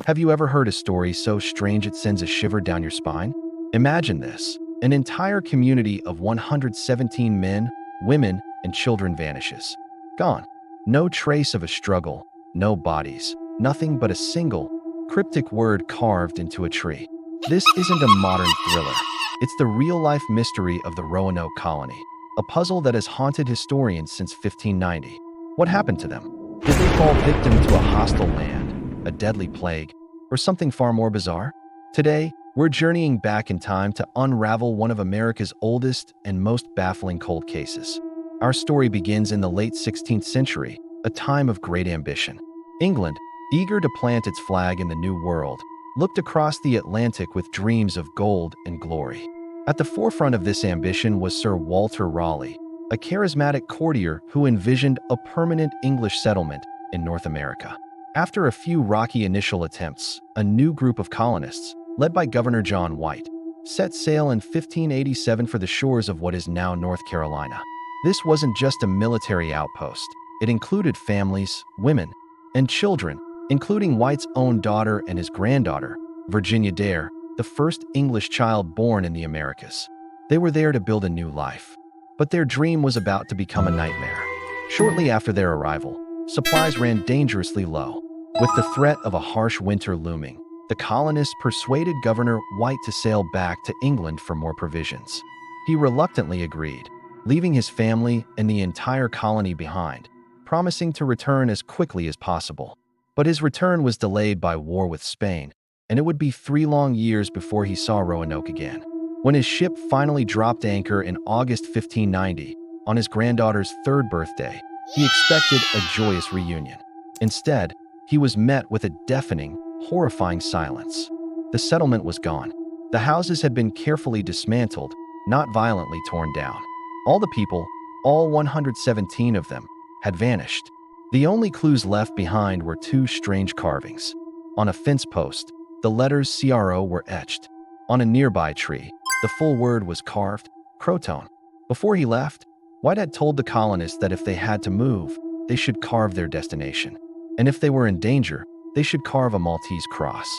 Have you ever heard a story so strange it sends a shiver down your spine? Imagine this. An entire community of 117 men, women, and children vanishes. Gone. No trace of a struggle, no bodies, nothing but a single, cryptic word carved into a tree. This isn't a modern thriller. It's the real-life mystery of the Roanoke colony, a puzzle that has haunted historians since 1590. What happened to them? Did they fall victim to a hostile land, a deadly plague, or something far more bizarre? Today, we're journeying back in time to unravel one of America's oldest and most baffling cold cases. Our story begins in the late 16th century, a time of great ambition. England, eager to plant its flag in the New World, looked across the Atlantic with dreams of gold and glory. At the forefront of this ambition was Sir Walter Raleigh, a charismatic courtier who envisioned a permanent English settlement in North America. After a few rocky initial attempts, a new group of colonists, led by Governor John White, set sail in 1587 for the shores of what is now North Carolina. This wasn't just a military outpost. It included families, women, and children, including White's own daughter and his granddaughter, Virginia Dare, the first English child born in the Americas. They were there to build a new life. But their dream was about to become a nightmare. Shortly after their arrival, supplies ran dangerously low. With the threat of a harsh winter looming, the colonists persuaded Governor White to sail back to England for more provisions. He reluctantly agreed, leaving his family and the entire colony behind, promising to return as quickly as possible. But his return was delayed by war with Spain, and it would be 3 long years before he saw Roanoke again. When his ship finally dropped anchor in August 1590, on his granddaughter's 3rd birthday, he expected a joyous reunion. Instead, he was met with a deafening, horrifying silence. The settlement was gone. The houses had been carefully dismantled, not violently torn down. All the people, all 117 of them, had vanished. The only clues left behind were 2 strange carvings. On a fence post, the letters CRO were etched. On a nearby tree, the full word was carved, CROATOAN. Before he left, White had told the colonists that if they had to move, they should carve their destination. And if they were in danger, they should carve a Maltese cross.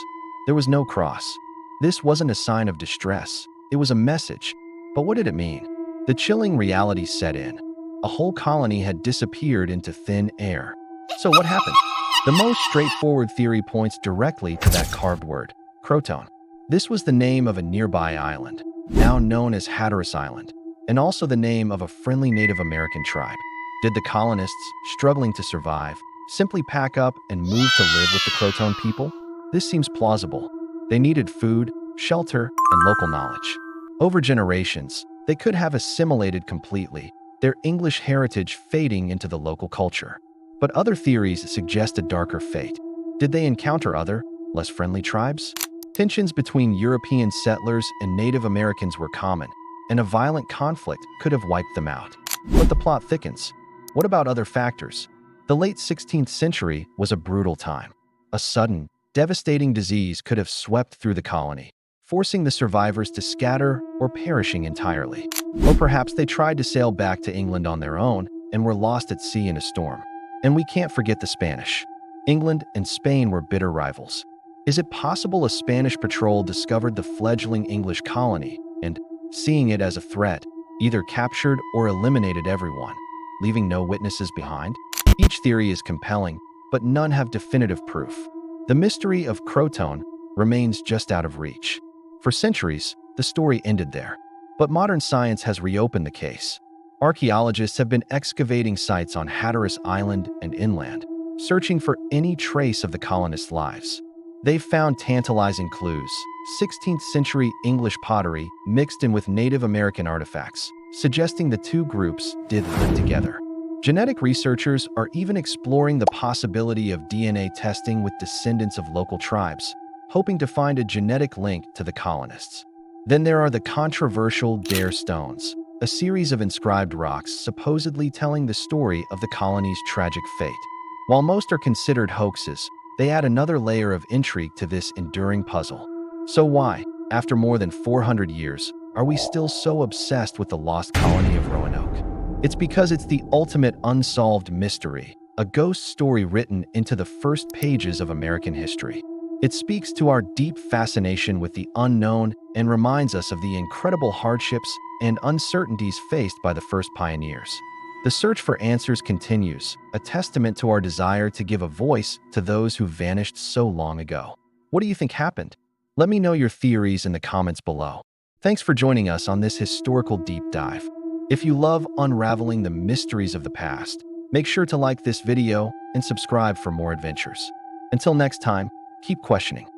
There was no cross. This wasn't a sign of distress. It was a message. But what did it mean? The chilling reality set in. A whole colony had disappeared into thin air. So what happened? The most straightforward theory points directly to that carved word, CROATOAN. This was the name of a nearby island, now known as Hatteras Island, and also the name of a friendly Native American tribe. Did the colonists, struggling to survive, simply pack up and move to live with the CROATOAN people? This seems plausible. They needed food, shelter, and local knowledge. Over generations, they could have assimilated completely, their English heritage fading into the local culture. But other theories suggest a darker fate. Did they encounter other, less friendly tribes? Tensions between European settlers and Native Americans were common, and a violent conflict could have wiped them out. But the plot thickens. What about other factors? The late 16th century was a brutal time. A sudden, devastating disease could have swept through the colony, forcing the survivors to scatter or perishing entirely. Or perhaps they tried to sail back to England on their own and were lost at sea in a storm. And we can't forget the Spanish. England and Spain were bitter rivals. Is it possible a Spanish patrol discovered the fledgling English colony and, seeing it as a threat, either captured or eliminated everyone, leaving no witnesses behind? Each theory is compelling, but none have definitive proof. The mystery of CROATOAN remains just out of reach. For centuries, the story ended there. But modern science has reopened the case. Archaeologists have been excavating sites on Hatteras Island and inland, searching for any trace of the colonists' lives. They've found tantalizing clues, 16th century English pottery mixed in with Native American artifacts, suggesting the 2 groups did live together. Genetic researchers are even exploring the possibility of DNA testing with descendants of local tribes, hoping to find a genetic link to the colonists. Then there are the controversial Dare stones, a series of inscribed rocks supposedly telling the story of the colony's tragic fate. While most are considered hoaxes, they add another layer of intrigue to this enduring puzzle. So why, after more than 400 years, are we still so obsessed with the lost colony of Roanoke? It's because it's the ultimate unsolved mystery, a ghost story written into the first pages of American history. It speaks to our deep fascination with the unknown and reminds us of the incredible hardships and uncertainties faced by the first pioneers. The search for answers continues, a testament to our desire to give a voice to those who vanished so long ago. What do you think happened? Let me know your theories in the comments below. Thanks for joining us on this historical deep dive. If you love unraveling the mysteries of the past, make sure to like this video and subscribe for more adventures. Until next time, keep questioning.